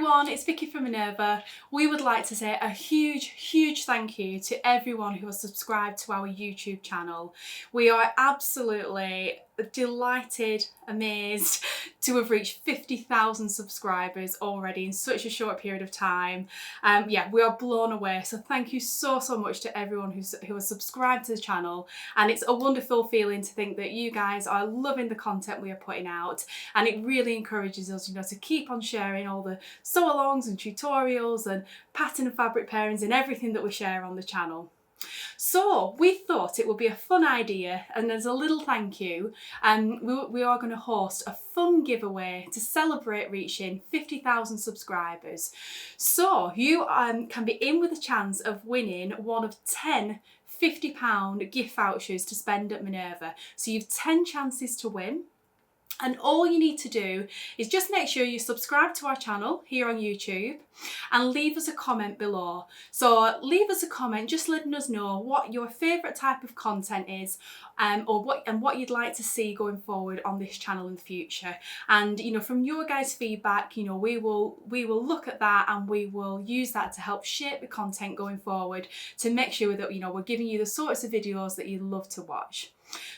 everyone, it's Vicky from Minerva. We would like to say a huge thank you to everyone who has subscribed to our YouTube channel. We are absolutely delighted, amazed to have reached 50,000 subscribers already in such a short period of time. Yeah, we are blown away. So thank you so much to everyone who has subscribed to the channel. And it's a wonderful feeling to think that you guys are loving the content we are putting out. And it really encourages us, to keep on sharing all the sew-alongs and tutorials and pattern and fabric pairings and everything that we share on the channel. So we thought it would be a fun idea, and as a little thank you, we are going to host a fun giveaway to celebrate reaching 50,000 subscribers. So you can be in with a chance of winning one of 10 £50 gift vouchers to spend at Minerva. So you've 10 chances to win. And all you need to do is just make sure you subscribe to our channel here on YouTube and leave us a comment below. So leave us a comment just letting us know what your favourite type of content is, or what you'd like to see going forward on this channel in the future. And from your guys' feedback, we will look at that and we will use that to help shape the content going forward to make sure that we're giving you the sorts of videos that you love to watch.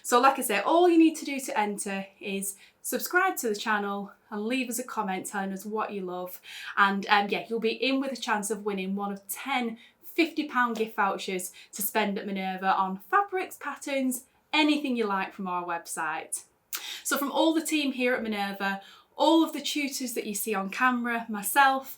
So like I say, all you need to do to enter is subscribe to the channel and leave us a comment telling us what you love, and yeah, you'll be in with a chance of winning one of 10 £50 gift vouchers to spend at Minerva on fabrics, patterns, anything you like from our website. So from all the team here at Minerva, all of the tutors that you see on camera, myself,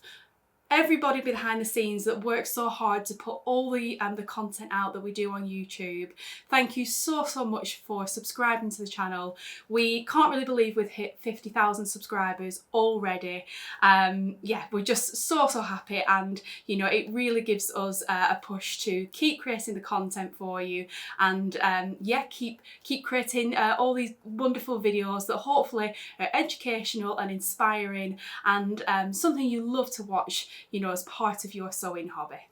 everybody behind the scenes that works so hard to put all the content out that we do on YouTube. Thank you so much for subscribing to the channel. We can't really believe we've hit 50,000 subscribers already. Yeah, we're just so happy, and it really gives us a push to keep creating the content for you, and yeah, keep creating all these wonderful videos that hopefully are educational and inspiring, and something you love to watch as part of your sewing hobby.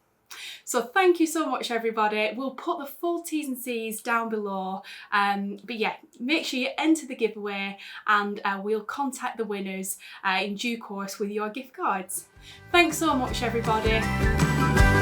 So thank you so much, everybody. We'll put the full T's and C's down below, but yeah, make sure you enter the giveaway, and we'll contact the winners in due course with your gift cards. Thanks so much, everybody.